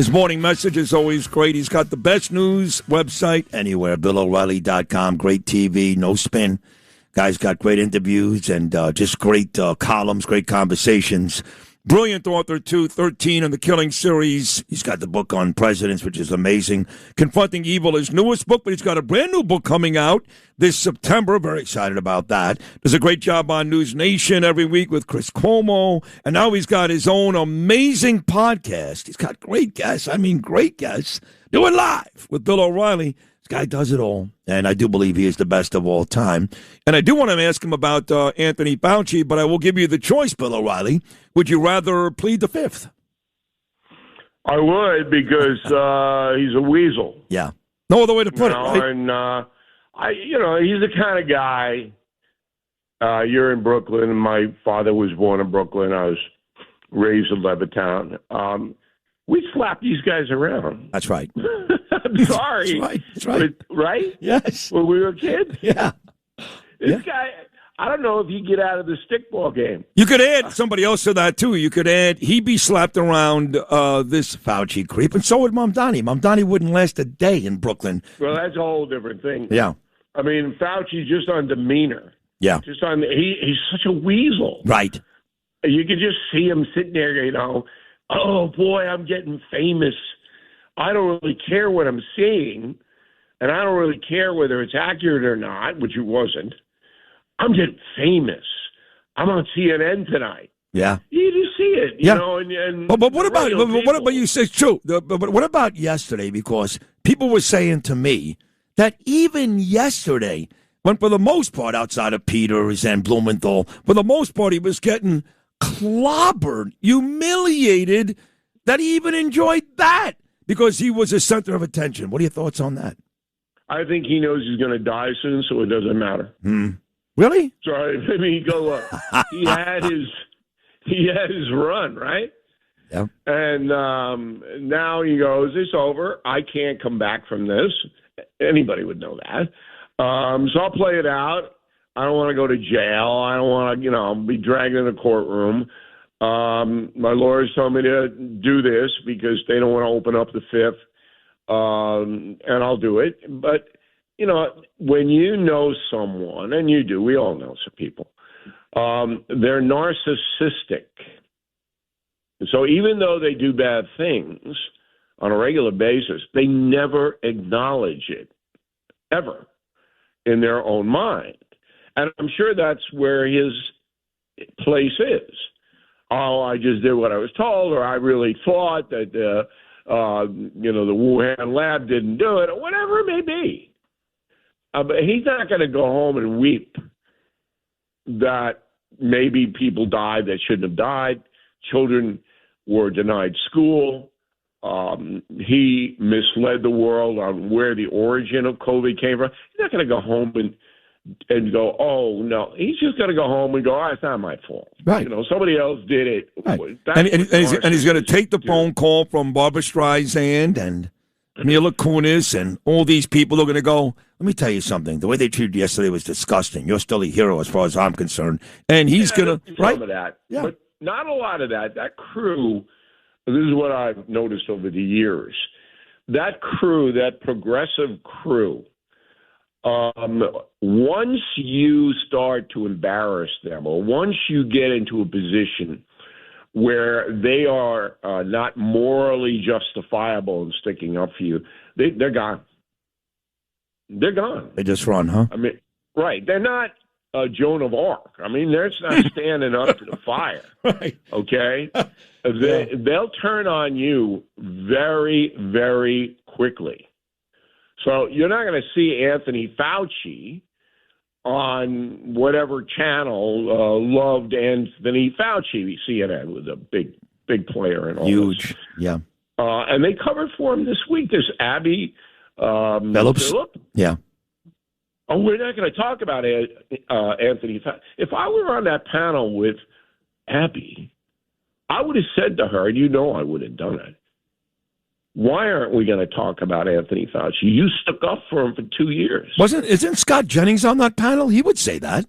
His morning message is always great. He's got the best news website anywhere, BillO'Reilly.com. Great TV, no spin. Guy's got great interviews and just great columns, great conversations. Brilliant author, too, 13 in the Killing series. He's got the book on presidents, which is amazing. Confronting Evil, his newest book, but he's got a brand new book coming out this September. Very excited about that. Does a great job on News Nation every week with Chris Cuomo. And now he's got his own amazing podcast. He's got great guests. Great guests. Do it live with Bill O'Reilly. This guy does it all, and I do believe he is the best of all time. And I do want to ask him about Anthony Fauci, but I will give you the choice, Bill O'Reilly. Would you rather plead the fifth? I would, because he's a weasel. Yeah. No other way to put it, right? And, he's the kind of guy, you're in Brooklyn, and my father was born in Brooklyn. I was raised in Levittown. We slap these guys around. That's right. I'm sorry. That's right. Right? Yes. When we were kids? Yeah. This guy, I don't know if he'd get out of the stickball game. You could add somebody else to that, too. You could add, he'd be slapped around this Fauci creep, and so would Mamdani. Mamdani wouldn't last a day in Brooklyn. Well, that's a whole different thing. Yeah. I mean, Fauci, just on demeanor. Yeah. Just on, he's such a weasel. Right. You could just see him sitting there, oh, boy, I'm getting famous. I don't really care what I'm seeing, and I don't really care whether it's accurate or not, which it wasn't. I'm getting famous. I'm on CNN tonight. Yeah. You just see it, you know. And but what about you say it's true? But what about yesterday? Because people were saying to me that even yesterday, when for the most part, outside of Peters and Blumenthal, for the most part, he was getting clobbered, humiliated, that he even enjoyed that because he was a center of attention. What are your thoughts on that? I think he knows he's going to die soon, so it doesn't matter. Really? Sorry, I mean, look. He had his run, right? Yeah. And now he goes, it's over. I can't come back from this. Anybody would know that. So I'll play it out. I don't want to go to jail. I don't want to, be dragged in a courtroom. My lawyers told me to do this because they don't want to open up the fifth, and I'll do it. But, when you know someone, and you do, we all know some people, they're narcissistic. So even though they do bad things on a regular basis, they never acknowledge it, ever, in their own mind. And I'm sure that's where his place is. Oh, I just did what I was told, or I really thought that, the Wuhan lab didn't do it, or whatever it may be. But he's not going to go home and weep that maybe people died that shouldn't have died. Children were denied school. He misled the world on where the origin of COVID came from. He's not going to go home and go, oh, no. He's just going to go home and go, oh, it's not my fault. Right. Somebody else did it. Right. And he's going to take the phone call from Barbara Streisand and Mila Kunis and all these people are going to go, let me tell you something. The way they treated you yesterday was disgusting. You're still a hero as far as I'm concerned. And he's going to, right? Some of that. Yeah. But not a lot of that. That crew, this is what I've noticed over the years. That crew, that progressive crew, once you start to embarrass them or once you get into a position where they are not morally justifiable in sticking up for you, they're gone. They're gone. They just run, huh? I mean, right. They're not Joan of Arc. I mean, they're not standing up to the fire. Right. Okay? They'll turn on you very, very quickly. So you're not going to see Anthony Fauci on whatever channel loved Anthony Fauci. CNN was a big player in all huge, this. Yeah. And they covered for him this week. There's Abby Phillips. Yeah. Oh, we're not going to talk about Anthony Fauci. If I were on that panel with Abby, I would have said to her, and I would have done it, why aren't we going to talk about Anthony Fauci? You stuck up for him for 2 years. Isn't Scott Jennings on that panel? He would say that.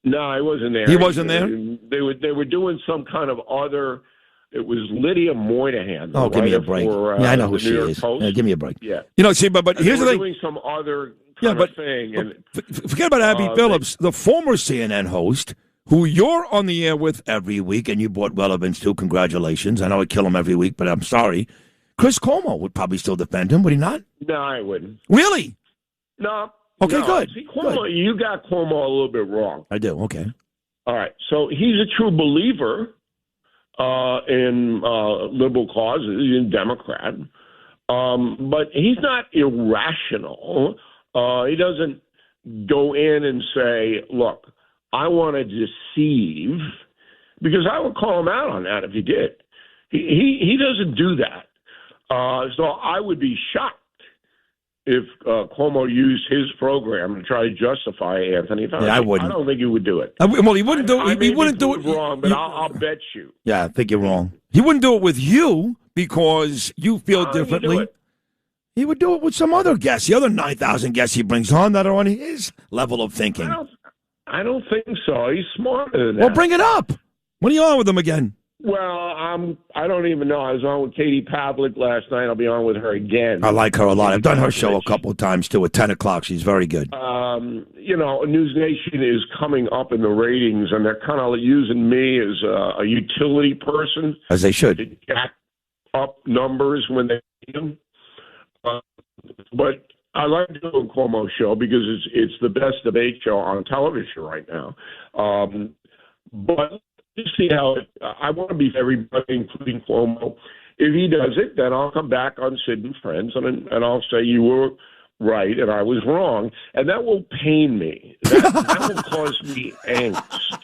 No, he wasn't there. He wasn't there? They were doing some kind of other It was Lydia Moynihan. Oh, give me a break. I know who she is. Yeah, give me a break. Yeah. See, but here's the thing. Doing some other kind of thing. And, forget about Abby Phillips, the former CNN host, who you're on the air with every week, and you brought relevance to. Congratulations. I know I kill him every week, but I'm sorry. Chris Cuomo would probably still defend him, would he not? No, I wouldn't. Really? No. Okay, no. good. See, Cuomo, good. You got Cuomo a little bit wrong. I do, okay. All right. So he's a true believer in liberal causes, in Democrat. But he's not irrational. He doesn't go in and say, look, I want to deceive, because I would call him out on that if he did. He doesn't do that. So I would be shocked if Cuomo used his program to try to justify Anthony Fauci. Yeah, I wouldn't. I don't think he would do it. Well, he wouldn't do it. He wouldn't do it wrong, but I'll bet you. Yeah, I think you're wrong. He wouldn't do it with you because you feel differently. He would do it with some other guests, the other 9,000 guests he brings on that are on his level of thinking. I don't think so. He's smarter than that. Well, bring it up. When are you on with him again? Well, I don't even know. I was on with Katie Pavlik last night. I'll be on with her again. I like her a lot. I've done her show a couple of times, too, at 10 o'clock. She's very good. News Nation is coming up in the ratings, and they're kind of using me as a utility person. As they should. To jack up numbers when they need them. But I like doing Cuomo's show because it's the best debate show on television right now. But just see how I want to be everybody, including Cuomo. If he does it, then I'll come back on Sid and Friends, and I'll say you were right and I was wrong, and that will pain me. That will cause me angst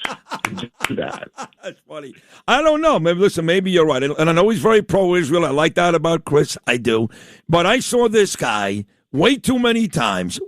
to do that. That's funny. I don't know. Maybe you're right. And I know he's very pro-Israel. I like that about Chris. I do. But I saw this guy way too many times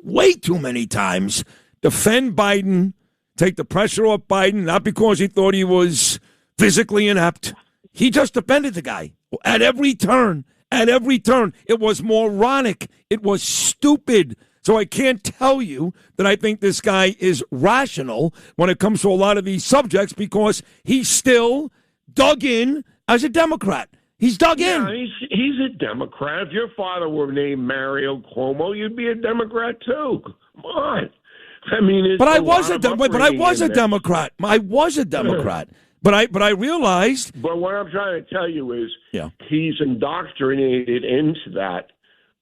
defend Biden, take the pressure off Biden, not because he thought he was physically inept. He just defended the guy at every turn. It was moronic. It was stupid. So I can't tell you that I think this guy is rational when it comes to a lot of these subjects because he's still dug in as a Democrat. He's dug in. He's a Democrat. If your father were named Mario Cuomo, you'd be a Democrat too. Come on. I mean, but I was a Democrat. But I realized. But what I'm trying to tell you is, he's indoctrinated into that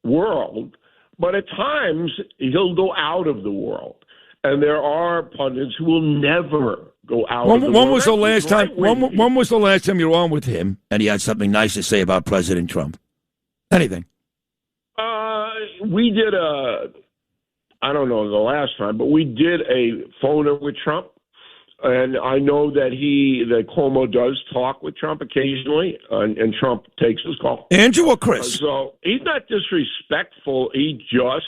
world. But at times he'll go out of the world, and there are pundits who will never go out of the world. When was the last time? When was the last time you were on with him, and he had something nice to say about President Trump? Anything? We did I don't know the last time, but we did a phoner with Trump. And I know that Cuomo does talk with Trump occasionally, and Trump takes his call. Andrew or Chris? So he's not disrespectful. He just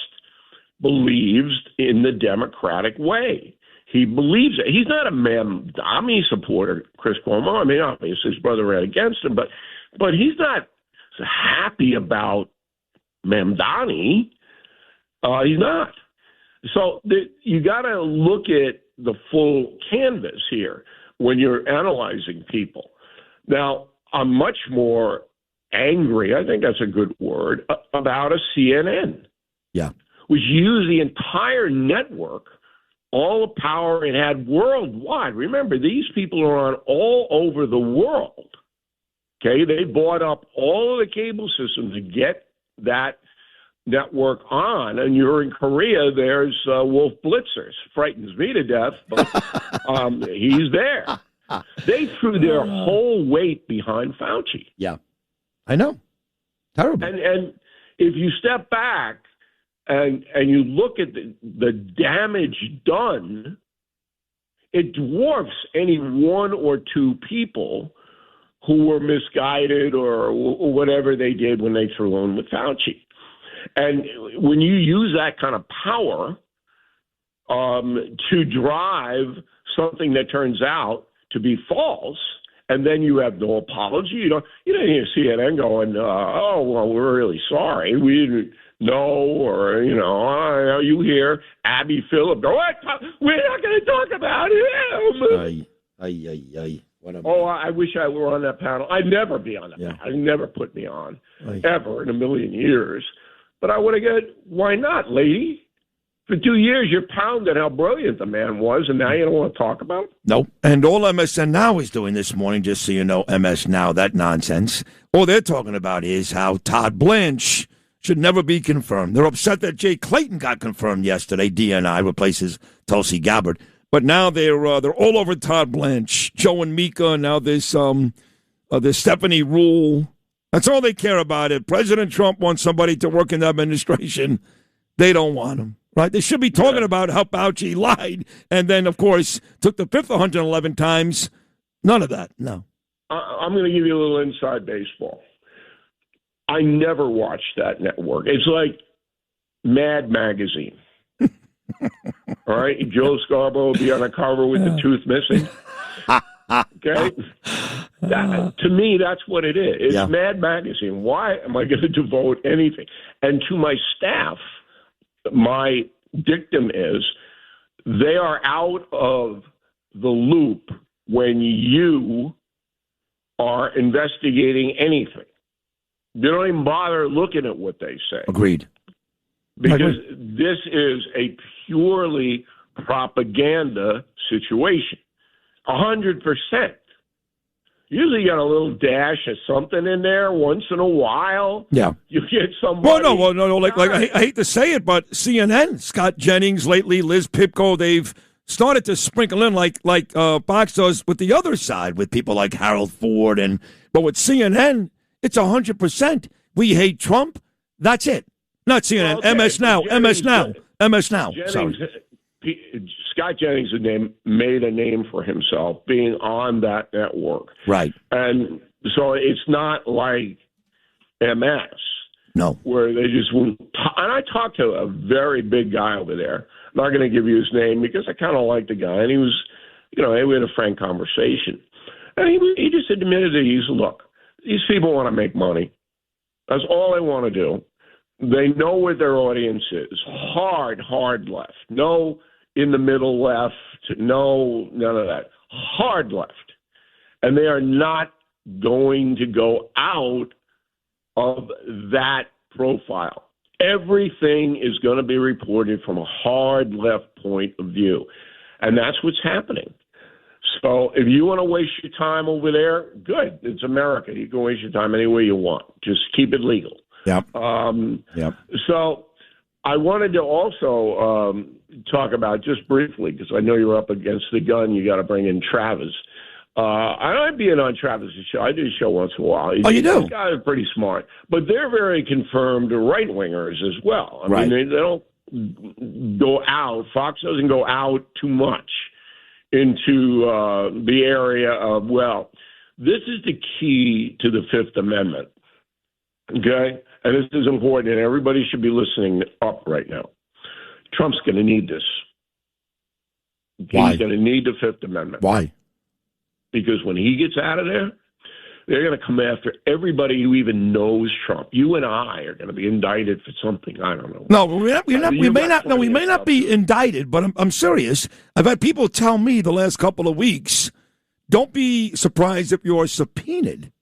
believes in the Democratic way. He believes it. He's not a Mamdani supporter, Chris Cuomo. I mean, obviously his brother ran against him, but he's not happy about Mamdani. He's not. So you got to look at the full canvas here when you're analyzing people. Now, I'm much more angry, I think that's a good word, about a CNN. Yeah. Which used the entire network, all the power it had worldwide. Remember, these people are on all over the world. Okay? They bought up all of the cable systems to get that network on, and you're in Korea, there's Wolf Blitzers. Frightens me to death, but he's there. They threw their whole weight behind Fauci. Yeah, I know. Terrible. And if you step back and you look at the damage done, it dwarfs any one or two people who were misguided or whatever they did when they threw in with Fauci. And when you use that kind of power to drive something that turns out to be false, and then you have no apology, you don't hear CNN going, "Oh, well, we're really sorry, we didn't know," or "Are you here?" Abby Phillip go, "We're not going to talk about him." Oh, I wish I were on that panel. I'd never be on that panel. I'd never put me on, ever in a million years. But I would have got, why not, lady? For 2 years, you're pounding how brilliant the man was, and now you don't want to talk about him? Nope. And all MSN Now is doing this morning, just so you know, MS Now, that nonsense. All they're talking about is how Todd Blanche should never be confirmed. They're upset that Jay Clayton got confirmed yesterday. DNI replaces Tulsi Gabbard. But now they're all over Todd Blanche, Joe and Mika, and now this Stephanie Rule. That's all they care about. If President Trump wants somebody to work in the administration, they don't want him. Right? They should be talking about how Fauci lied and then, of course, took the fifth 111 times. None of that. No. I'm going to give you a little inside baseball. I never watched that network. It's like Mad Magazine. All right? Joe Scarborough will be on a cover with the tooth missing. Okay? To me, that's what it is. It's Mad Magazine. Why am I going to devote anything? And to my staff, my dictum is they are out of the loop when you are investigating anything. They don't even bother looking at what they say. Agreed. Because this is a purely propaganda situation. 100%. Usually you got a little dash of something in there once in a while. Yeah. You get somebody. Well, no. Like I hate to say it, but CNN, Scott Jennings lately, Liz Pipko, they've started to sprinkle in like Fox does with the other side, with people like Harold Ford. But with CNN, it's 100%. We hate Trump. That's it. Not CNN. Okay. MS Now. MS Now. Sorry. Scott Jennings made a name for himself being on that network. Right. And so it's not like MS. No. Where they just won't. And I talked to a very big guy over there. I'm not going to give you his name because I kind of like the guy. And he was, we had a frank conversation. And he just admitted that look, these people want to make money. That's all they want to do. They know what their audience is. Hard left. No in the middle left. No, none of that. Hard left. And they are not going to go out of that profile. Everything is going to be reported from a hard left point of view. And that's what's happening. So if you want to waste your time over there, good. It's America. You can waste your time any way you want. Just keep it legal. Yep. So I wanted to also talk about, just briefly, because I know you're up against the gun, you got to bring in Travis. I like being on Travis's show. I do a show once in a while. You do? These guys are pretty smart. But they're very confirmed right-wingers as well. I mean, they don't go out. Fox doesn't go out too much into the area of, this is the key to the Fifth Amendment. Okay? And this is important, and everybody should be listening up right now. Trump's going to need this. Why? He's going to need the Fifth Amendment. Why? Because when he gets out of there, they're going to come after everybody who even knows Trump. You and I are going to be indicted for something. I don't know. No, we may not be indicted, but I'm serious. I've had people tell me the last couple of weeks, don't be surprised if you're subpoenaed.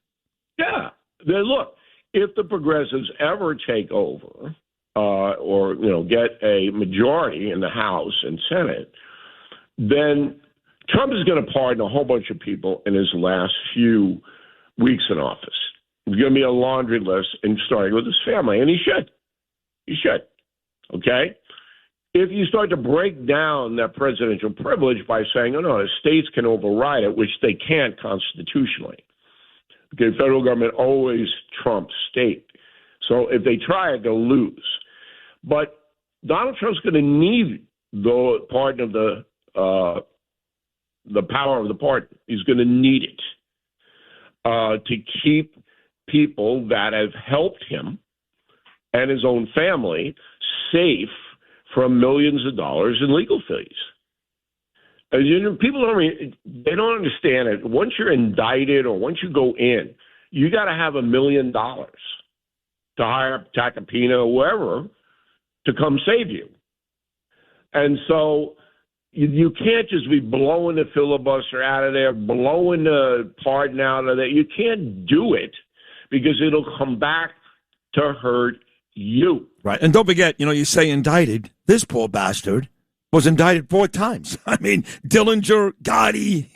Yeah. Look, if the progressives ever take over or get a majority in the House and Senate, then Trump is going to pardon a whole bunch of people in his last few weeks in office. There's going to be a laundry list, and starting with his family, and he should. He should. Okay? If you start to break down that presidential privilege by saying, no, the states can override it, which they can't constitutionally. The federal government always trumps state. So if they try it, they'll lose. But Donald Trump's going to need the pardon of the power of the pardon. He's going to need it to keep people that have helped him and his own family safe from millions of dollars in legal fees. People don't understand it. Once you're indicted or once you go in, you got to have $1 million to hire Tacopina or whoever to come save you. And so you can't just be blowing the filibuster out of there, blowing the pardon out of there. You can't do it because it'll come back to hurt you. Right. And don't forget, you say indicted. This poor bastard was indicted 4 times. I mean, Dillinger, Gotti,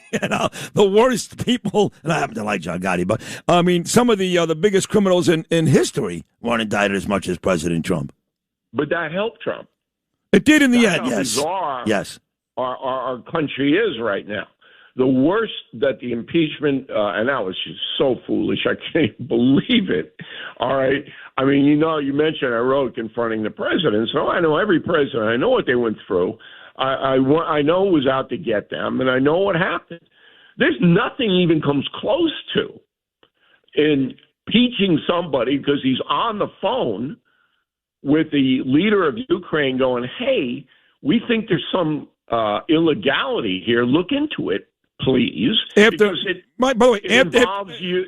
the worst people. And I happen to like John Gotti, but I mean, some of the biggest criminals in history weren't indicted as much as President Trump. But that helped Trump. It did in the That's end, how yes. Bizarre yes. Our country is right now. The worst that the impeachment, and that was just so foolish. I can't believe it. All right. I mean, you mentioned I wrote confronting the president. So I know every president. I know what they went through. I know it was out to get them, and I know what happened. There's nothing even comes close to impeaching somebody because he's on the phone with the leader of Ukraine going, hey, we think there's some illegality here. Look into it, please. By the way, it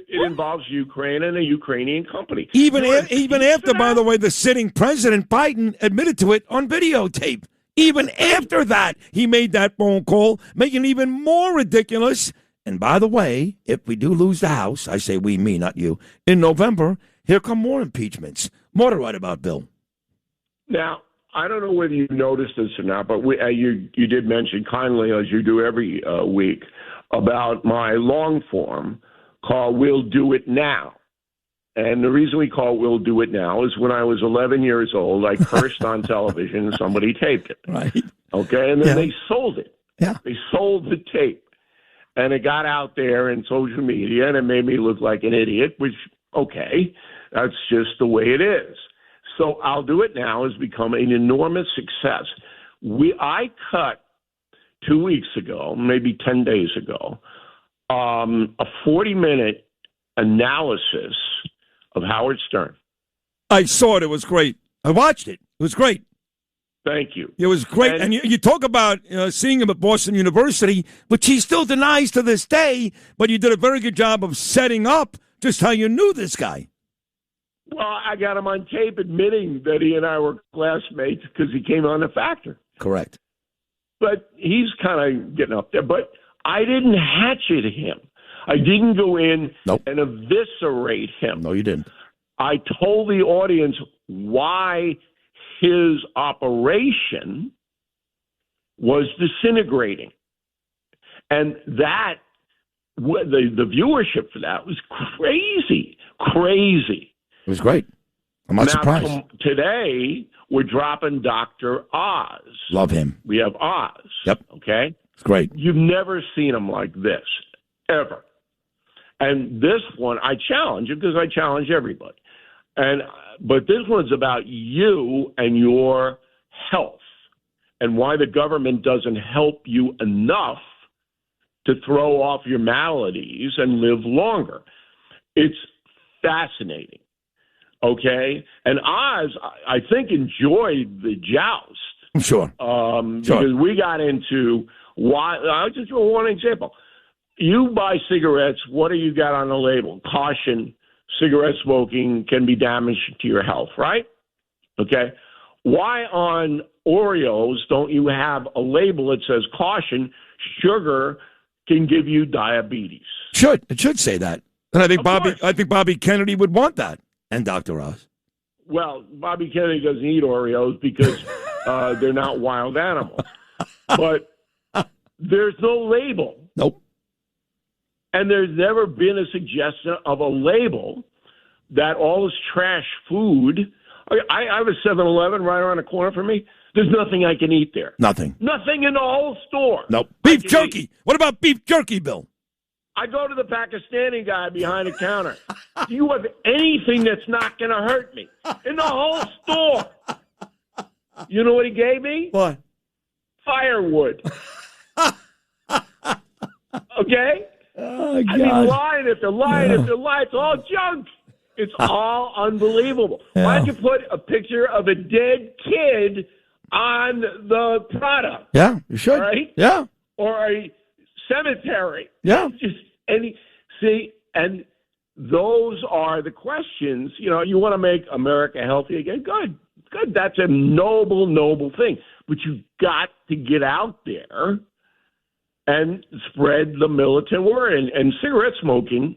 involves Ukraine and a Ukrainian company. Even after, by the way, the sitting president, Biden, admitted to it on videotape. Even after that, he made that phone call, making it even more ridiculous. And by the way, if we do lose the House, I say we, me, not you, in November, here come more impeachments. More to write about, Bill. Now, I don't know whether you noticed this or not, but you did mention kindly, as you do every week, about my long form called We'll Do It Now. And the reason we call it We'll Do It Now is when I was 11 years old, I cursed on television and somebody taped it. Right. Okay, and then they sold it. Yeah. They sold the tape. And it got out there in social media, and it made me look like an idiot, which, okay, that's just the way it is. So I'll Do It Now has become an enormous success. I cut 2 weeks ago, maybe 10 days ago, a 40-minute analysis of Howard Stern. I saw it. It was great. I watched it. It was great. Thank you. It was great. And you talk about seeing him at Boston University, which he still denies to this day, but you did a very good job of setting up just how you knew this guy. Well, I got him on tape admitting that he and I were classmates because he came on The Factor. Correct. But he's kind of getting up there. But I didn't hatchet him. I didn't go in and eviscerate him. No, you didn't. I told the audience why his operation was disintegrating. And that, the viewership for that was crazy. It was great. I'm not surprised. Today, we're dropping Dr. Oz. Love him. We have Oz. Yep. Okay? It's great. You've never seen him like this, ever. And this one, I challenge you because I challenge everybody. But this one's about you and your health and why the government doesn't help you enough to throw off your maladies and live longer. It's fascinating. Okay? And Oz, I think, enjoyed the joust. Sure. Because we got into why. I'll just throw one example. You buy cigarettes, what do you got on the label? Caution, cigarette smoking can be damaging to your health, right? Okay. Why on Oreos don't you have a label that says caution, sugar can give you diabetes? It should say that. And I think Bobby Kennedy would want that. And Dr. Oz. Well, Bobby Kennedy doesn't eat Oreos because they're not wild animals. But there's no label. Nope. And there's never been a suggestion of a label that all this trash food. I have a 7-Eleven right around the corner from me. There's nothing I can eat there. Nothing. Nothing in the whole store. Nope. Beef jerky. What about beef jerky, Bill? I go to the Pakistani guy behind the counter. Do you have anything that's not going to hurt me? In the whole store. You know what he gave me? What? Firewood. Okay? Oh, God. I mean, line after line after line. It's all junk. It's all unbelievable. Yeah. Why don't you put a picture of a dead kid on the product? Yeah, you should. Right? Yeah. Or a cemetery. Yeah. Just and those are the questions. You know, you want to make America healthy again? Good. good. That's a noble, noble thing. But you got to get out there and spread the militant word. And cigarette smoking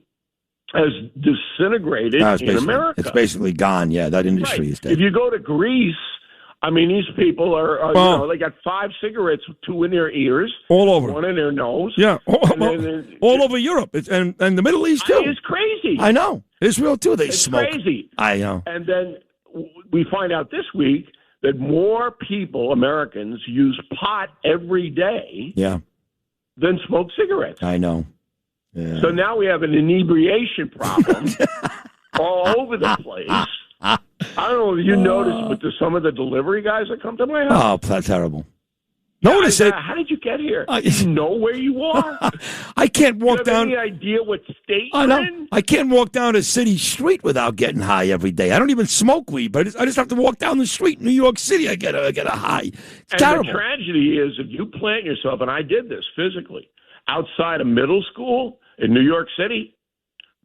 has disintegrated in America. It's basically gone. Yeah, that industry is dead. If you go to Greece, I mean, these people are they got 5 cigarettes, 2 in their ears, all over, 1 in their nose. Yeah, all over Europe and the Middle East too. It's crazy. I know. Israel too. They smoke. It's crazy. I know. And then we find out this week that more people, Americans, use pot every day. Yeah. Than smoke cigarettes. I know. Yeah. So now we have an inebriation problem all over the place. I don't know if you noticed, but there's some of the delivery guys that come to my house. Oh, that's terrible. Notice it. How did you get here? You know where you are? I can't walk down. Any idea what state I you're know. in? I can't walk down a city street without getting high every day. I don't even smoke weed, but I just have to walk down the street in New York City. I get a high. It's terrible. The tragedy is if you plant yourself, and I did this physically, outside of middle school in New York City,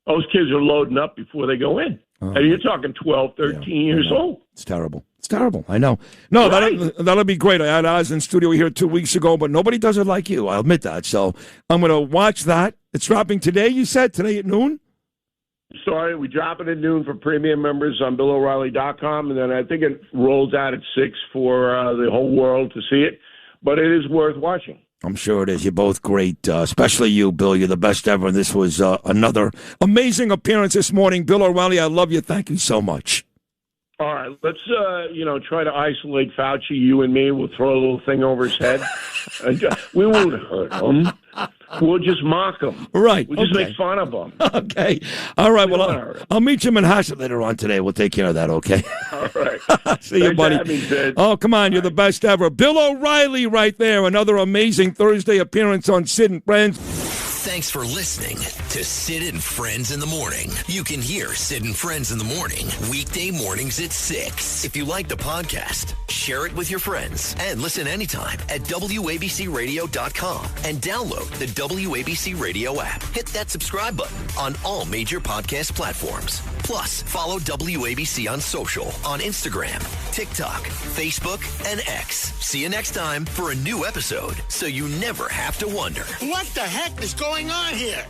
those kids are loading up before they go in. And you're talking 12, 13 years old. It's terrible. It's terrible. I know. No, right. that'll be great. I had Oz in studio here 2 weeks ago, but nobody does it like you. I'll admit that. So I'm going to watch that. It's dropping today, you said? Today at noon? Sorry, we drop it at noon for premium members on BillO'Reilly.com, and then I think it rolls out at 6 for the whole world to see it. But it is worth watching. I'm sure it is. You're both great, especially you, Bill. You're the best ever. And this was another amazing appearance this morning. Bill O'Reilly, I love you. Thank you so much. All right, let's try to isolate Fauci, you and me. We'll throw a little thing over his head. We won't hurt him. We'll just mock him. Right. We'll just make fun of him. Okay. All right. Well, I'll meet you in Manhasset later on today. We'll take care of that, okay? All right. See you, buddy. Me, oh, come on. You're the best ever. Bill O'Reilly right there. Another amazing Thursday appearance on Sid and Friends. Thanks for listening to Sid and Friends in the Morning. You can hear Sid and Friends in the Morning weekday mornings at 6. If you like the podcast, share it with your friends and listen anytime at WABCRadio.com and download the WABC Radio app. Hit that subscribe button on all major podcast platforms. Plus, follow WABC on social on Instagram, TikTok, Facebook, and X. See you next time for a new episode so you never have to wonder. What the heck is going on here?